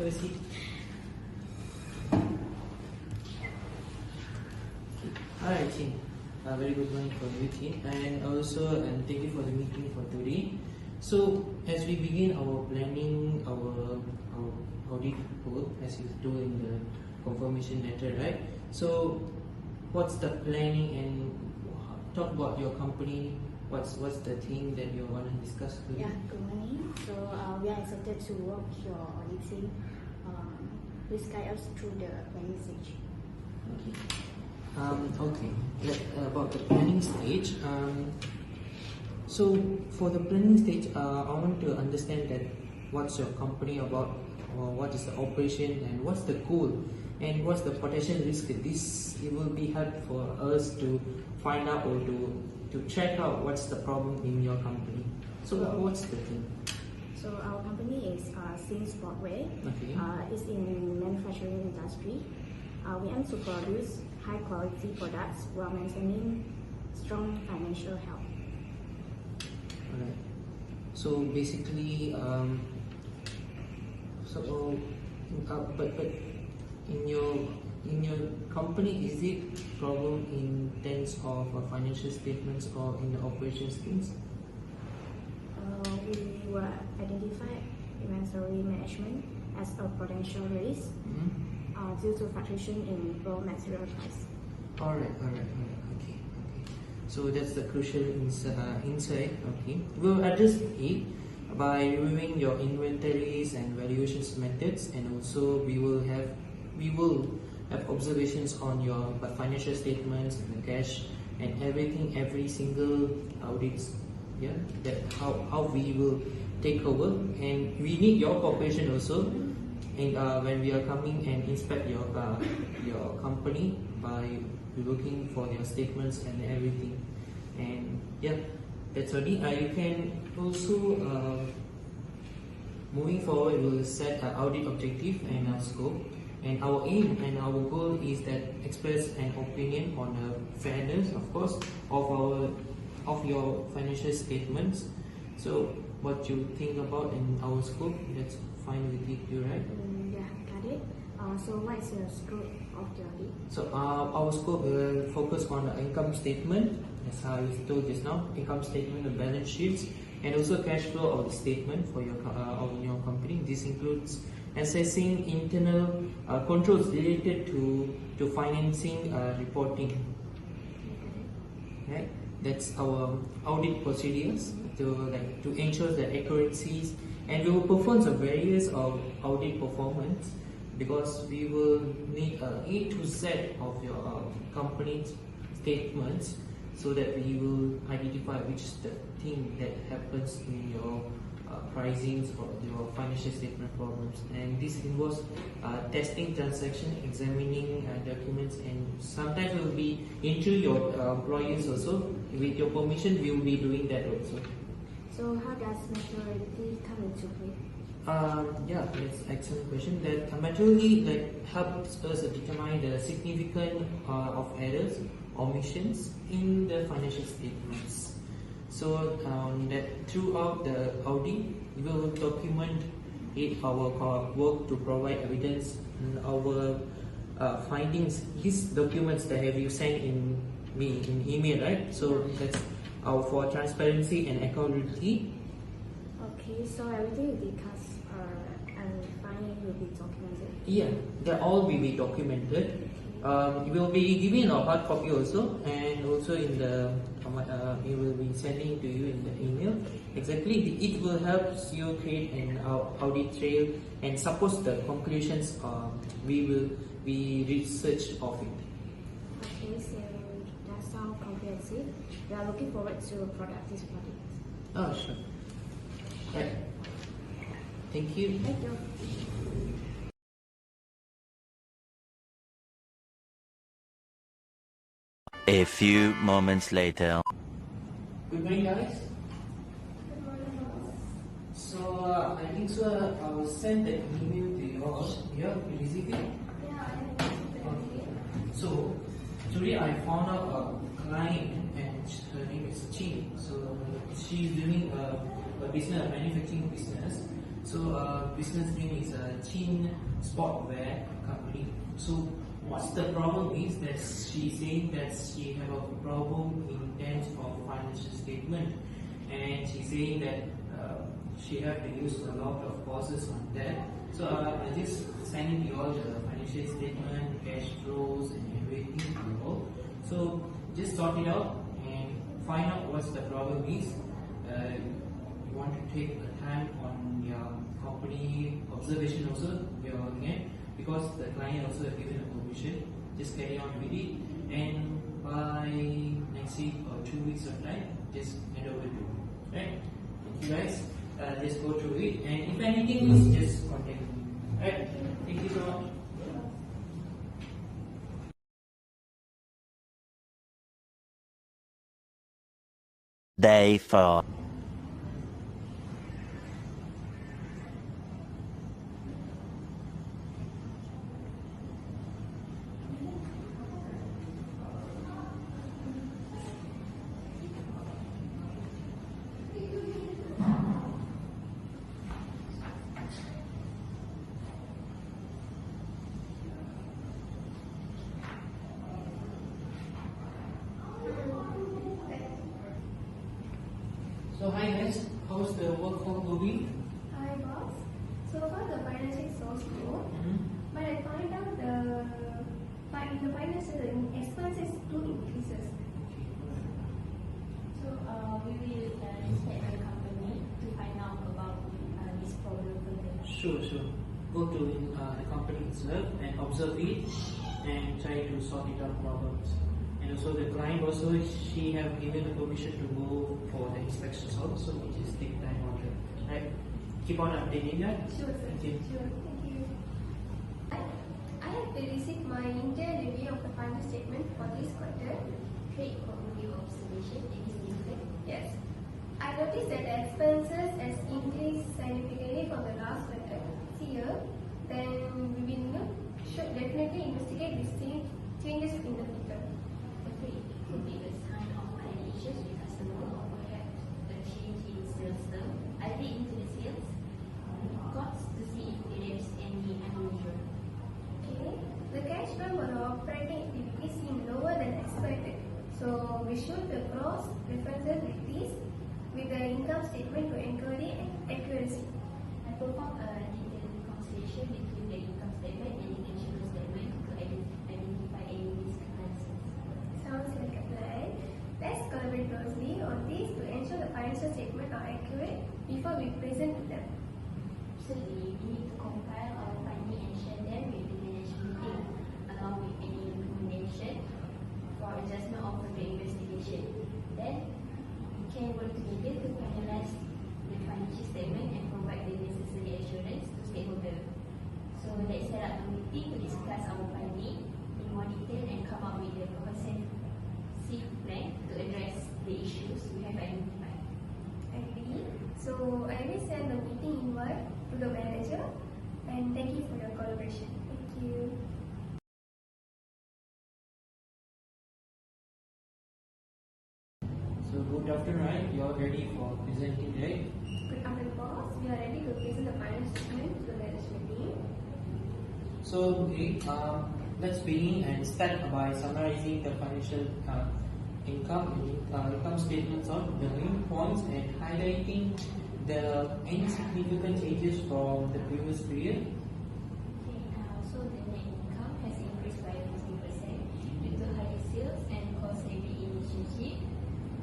Have a seat. Alright, Chin. Very good morning for you, Chin. And also, thank you for the meeting for today. So, as we begin our planning, our audit report, as you do in the confirmation letter, right? So, what's the planning and talk about your company? What's the thing that you want to discuss today? Yeah, good morning. So we are excited to work your auditing. Please guide us through the planning stage. Okay. About the planning stage. So for the planning stage, I want to understand that what's your company about, or what is the operation, and what's the goal, and what's the potential risk. It will be helpful for us to find out or to check out what's the problem in your company. So what's the thing? So our company is Sin Sportwear. Okay. It's in manufacturing industry. We aim to produce high quality products while maintaining strong financial health. Alright. So basically, but in your company, is it problem in terms of financial statements or in the operations things? We will identify inventory management as a potential risk due to fluctuation in raw material price. Alright. Okay. So that's the crucial insight. Okay. We'll address it by reviewing your inventories and valuations methods, and also we will have observations on your financial statements and the cash and everything, every single audits. Yeah, that how we will take over, and we need your cooperation also. And when we are coming and inspect your company by looking for your statements and everything. And yeah, that's already. You can also moving forward, we'll set an audit objective and our scope. And our aim and our goal is that express an opinion on the fairness, of course, of your financial statements. So what you think about in our scope, that's fine with you, right? Yeah, got it. So what is your scope of the audit? So our scope will focus on the income statement, as I told just now, income statement, the balance sheets, and also cash flow of the statement for your company. This includes assessing internal controls related to financing reporting. Right? That's our audit procedures to ensure the accuracies, and we will perform some various of audit performance, because we will need A to Z of your company's statements, so that we will identify which is the thing that happens in your pricings or your financial statement problems. And this involves testing transaction, examining documents, and sometimes we will be into your employees also. With your permission, we will be doing that also. So how does maturity come into play? Yeah, that's an excellent question. That maturity helps us determine the significance of errors, omissions in the financial statements. So that throughout the audit, we will document our work to provide evidence and our findings. These documents that have you sent in email, right? So that's for transparency and accountability. Okay, so everything you discuss and finding will be documented. Yeah, that all will be documented. It will be given a hard copy also, and also in the it will be sending to you in the email. Exactly, it will help you create an audit trail and support the conclusions we research of it. Okay, so that sounds comprehensive. We are looking forward to product this project. Oh, sure. Right. Thank you. Thank you. A few moments later. Good morning, guys. So I think so. I will send an email to you all. Yeah, you receive it. Okay. So today I found out a client, and her name is Chin. So she's doing a business, a manufacturing business. So business name is a Chin Sportwear company. So what's the problem is that she's saying that she have a problem in terms of financial statement, and she's saying that she have to use a lot of courses on that. So I just sending you all the financial statement, cash flows, and everything to you all. So just sort it out and find out what's the problem is. You want to take the time on your company observation also, because the client also have given a permission. Just carry on with it, and by next week or 2 weeks of time, just hand over to you. Right? Thank you guys. Just go through it, and if anything is, just contact me. Right? Thank you so much. Day 4. So hi guys, how's the work all going? Hi boss. So far the financial is so slow, but I find out in the financial expenses too increases. So we will inspect the company to find out about this problem further. Sure. Go to the company itself and observe it and try to sort it out problems. And also the client also, she have given the permission to go for the inspections also, which is take time on that. Right? Keep on updating that. Sure, sir. Thank you. Sure. Thank you. I have received my internal review of the financial statement for this quarter. Trade overview observation and significant. Yes. I noticed that the expenses has increased significantly from the last quarter this year. Then we will should definitely investigate these changes in the future. Agreed. It could be a sign of any issues with customer or perhaps a change in sales term. I read into the sales records to see if there is any unusual. Okay. The cash flow for the operating activities seem lower than expected. So we should cross references with this with the income statement to encourage accuracy. I perform a detailed reconciliation between the income statement and the cash flow statement to identify any discrepancies. Sounds like a plan. Let's collaborate closely on this to ensure the financial statements are accurate before we present to them. Certainly, we need to compile our findings and share them with the management team, along with any recommendation for adjustment of the investigation. Then, we can work together to finalize the financial statement and provide the necessary assurance to stakeholders. So, let's set up a meeting to discuss our findings in more detail and come up with a comprehensive plan to address the issues we have identified. Agree. So I will send the meeting invite to the manager and thank you for your collaboration. Thank you. So good afternoon, right? You are ready for presenting, right? Good afternoon, boss. We are ready to present the financial statement to the management team. So let's begin and start by summarizing the financial income statements on the main points and highlighting the insignificant changes from the previous period. Okay, so the net income has increased by 50% due to higher sales and cost-saving initiative.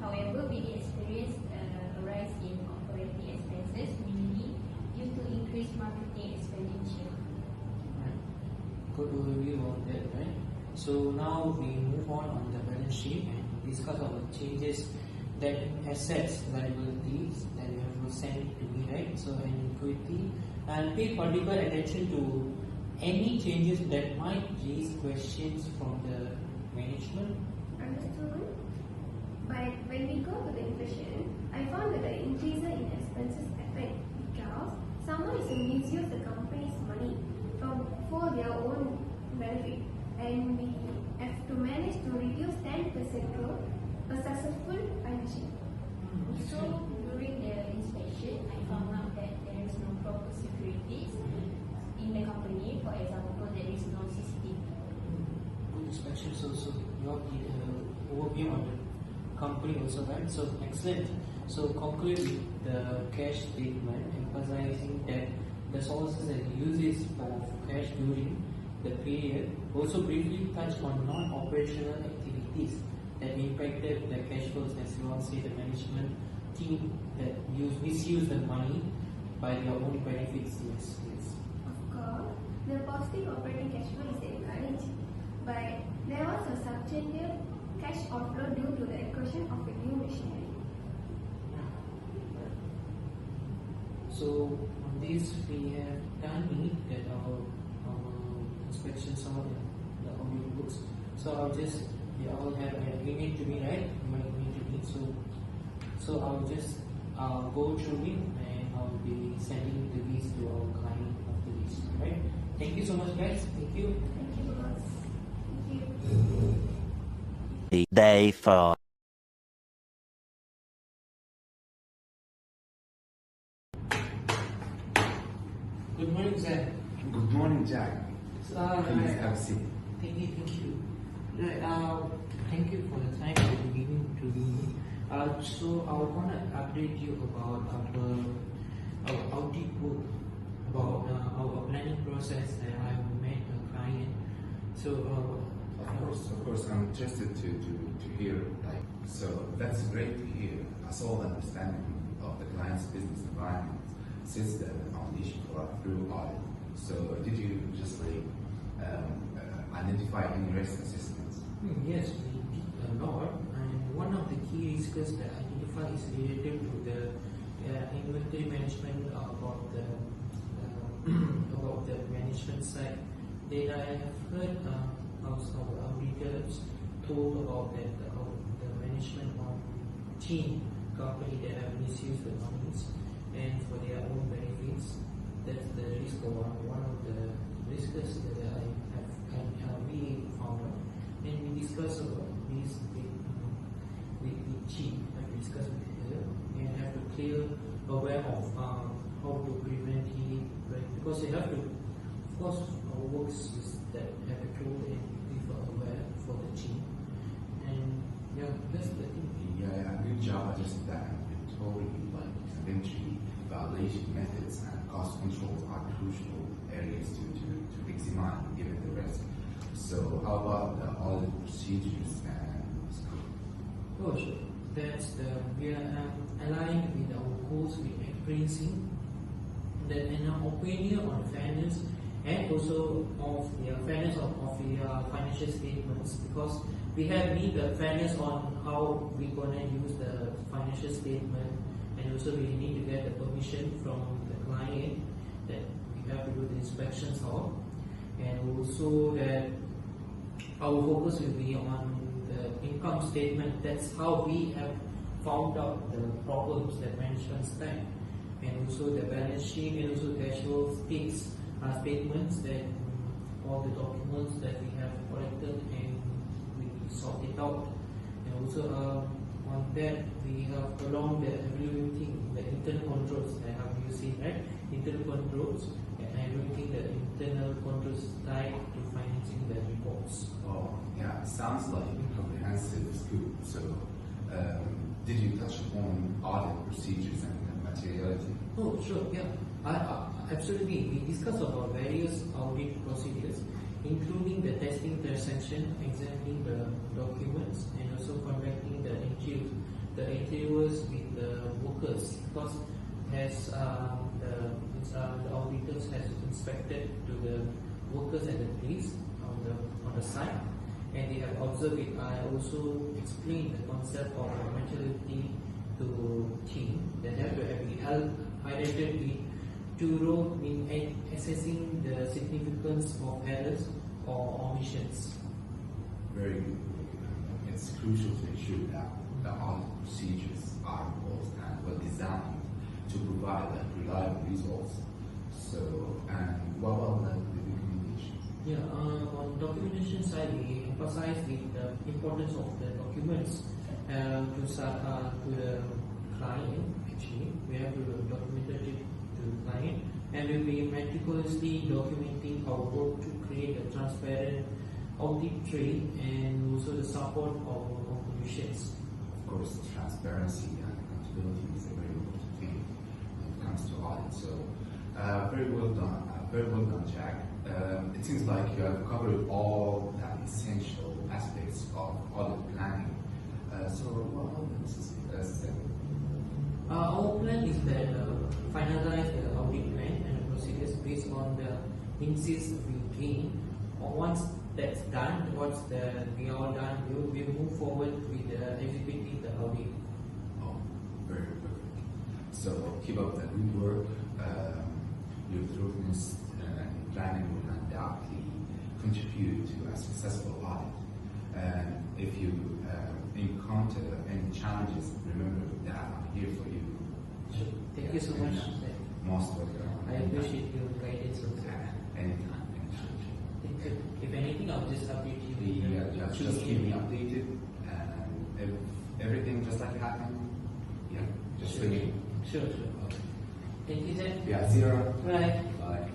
However, we experienced a rise in operating expenses, mainly due to increased marketing expenditure. Right. Good overview of that, right? So now we move on the balance sheet and discuss our changes, that assets, liabilities that you have sent to me, right? So and equity, and pay particular attention to any changes that might raise questions from the management. Understood? But when we go to the inflation, I found that the increase in expenses affect because someone is to misuse the company's money for their own benefit, and we have to manage to reduce 10% growth, a successful financial. Also, during the inspection, I found out that there is no proper securities in the company. For example, there is no CCTV. Good inspections also. Your overview on the company also, right? So excellent. So conclude with the cash statement, emphasizing that the sources and uses of cash during the period. Also briefly touch on non-operational activities that impacted the cash flows, as you all see the management team that misuse the money by their own benefits. Yes, yes. Of course, the positive operating cash flow is encouraging, but there was a substantial cash outflow due to the acquisition of a new machinery. So on this we have done it that our inspections are the audit books. So I'll just I'll have an email to me, right? My email to me. So I'll just go through it and I'll be sending these to our client after this. Right? Thank you so much, guys. Thank you. Thank you, boss. Thank you. Day 4. Good morning, Zach. Good morning, Jack. Please Right. have a seat. Thank you. Right, thank you for the time you're giving to me. So I want to update you about our audit book, about our planning process that I met a client. So, Of course, I'm interested to hear. So that's great to hear. A solid understanding of the client's business environment sets the foundation through audit. So did you just identify any risk assessments? yes, we did a lot, and one of the key risks that I identify is related to the inventory management about the management side. That I have heard also our auditors told about that the management of team company that have misused the monies and for their own benefits. That's the risk of one of the risks that I have we found out. And we discuss about this with chief. We discuss with her and have to clear aware of how to prevent it, right? Because they have to, of course, our works is that have to tool and be aware for the team. And yeah, that's the thing. Yeah, good job. I just that been told you inventory evaluation methods and cost controls are crucial areas to examine given the risk. So how about the audit procedures and scope? Oh, sure. We are aligned with our goals with experiencing that in our opinion on fairness and also of the fairness of the financial statements, because we have need the fairness on how we're gonna use the financial statement, and also we need to get the permission from the client that we have to do the inspections of, and also that our focus will be on the income statement. That's how we have found out the problems that management stack, and also the balance sheet and also cash flow statements that all the documents that we have collected and we sort it out. And also on that we have along the evaluating the internal controls that have you seen, right? Internal controls and evaluating the internal controls tied to financing the reports. Oh, yeah, it sounds like a comprehensive scoop. So, did you touch upon audit procedures and materiality? Oh, sure, yeah. Absolutely. We discussed about various audit procedures, including the testing transaction, examining the documents, and also conducting the interviews with the workers, because as the auditors has inspected to the workers at the place on the site, and they have observed it. I also explained the concept of materiality to team that have to be highlighted with two roles in assessing the significance of errors or omissions. Very good. It's crucial to ensure that the audit procedures are robust and well designed to provide reliable results. So, and what about the documentation? Yeah, on documentation side, we emphasize the importance of the documents to the client. Actually, we have to document it to the client and we'll be meticulously documenting our work to create a transparent audit trail and also the support of our conclusions. Of course, transparency and accountability is a very important thing when it comes to audit. So, very well done, Jack. It seems like you have covered all the essential aspects of audit planning. So, what are the necessities? Our plan is that finalize the audit plan and the procedures based on the insights we gain. Once that's done, we are all done, we move forward with executing the audit. Oh, very perfect. So keep up the good work. Your thoroughness in planning will undoubtedly contribute to a successful audit. And if you encounter any challenges, remember that I'm here for you. Sure. Thank you so much. Most welcome. I appreciate your guidance also. Anytime. Thank you. If anything, I'll just update you. Just keep me updated, and if everything just like happened, yeah, just Sure. let me. Sure. Okay. Thank you, Zach. Yeah, see you around. Bye. Bye.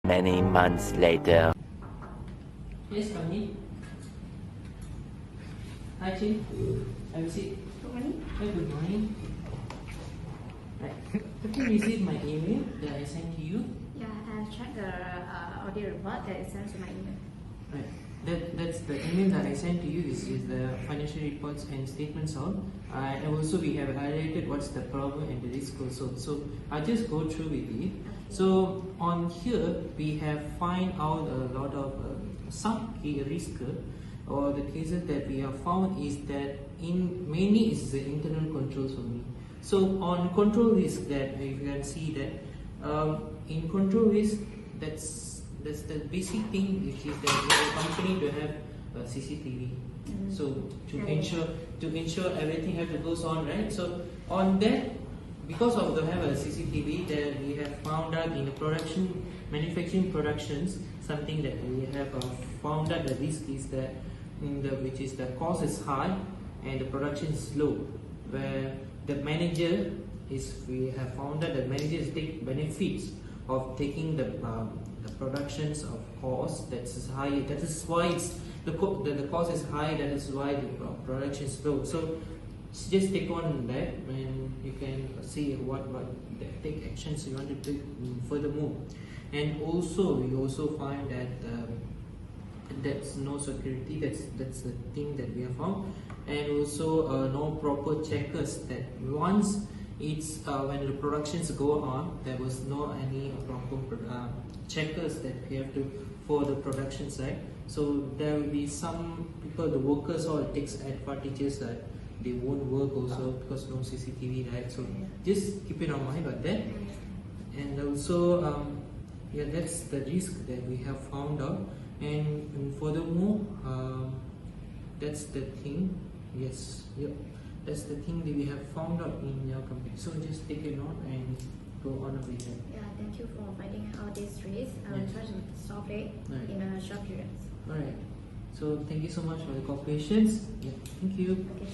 Many months later. Yes, come in. Hi, Chin. Have a seat. Good morning. Hi, good morning. Right. Have you received my email that I sent to you? Yeah, I've checked the audit report that is sent to my email. Right. That's the email that I sent to you is the financial reports and statements all. And also we have highlighted what's the problem and the risk also. So I'll just go through with it. So on here we have find out a lot of some key risk or the cases that we have found is that in mainly is the internal controls only. So on control risk that you can see that in control risk that's the basic thing which is that the company to have a CCTV. So to ensure everything have to goes on, right? So on that, because of the have a CCTV, that we have found out in the manufacturing productions, something that we have found out the risk is that which is the cost is high and the production is low, where the manager we have found that the managers take benefits of taking the productions of cost that is high. That is why the cost is high. That is why the production is low. So just take on that, and you can see what take actions you want to take furthermore. And also we also find that that's no security. That's the thing that we have found, and also no proper checkers. That once it's when the productions go on, there was no any proper checkers that we have to for the production side. So there will be some people, the workers, or takes advantages that they won't work also because no CCTV, right? So just keep it on mind about that. And also, yeah, that's the risk that we have found out. And furthermore, that's the thing. Yes, yep. That's the thing that we have found out in your company. So just take a note and go on with that. Yeah, thank you for finding out this risk. I will Yes. try to solve it Right. in a short period. Alright. So thank you so much for the cooperation. Yeah, thank you. Okay.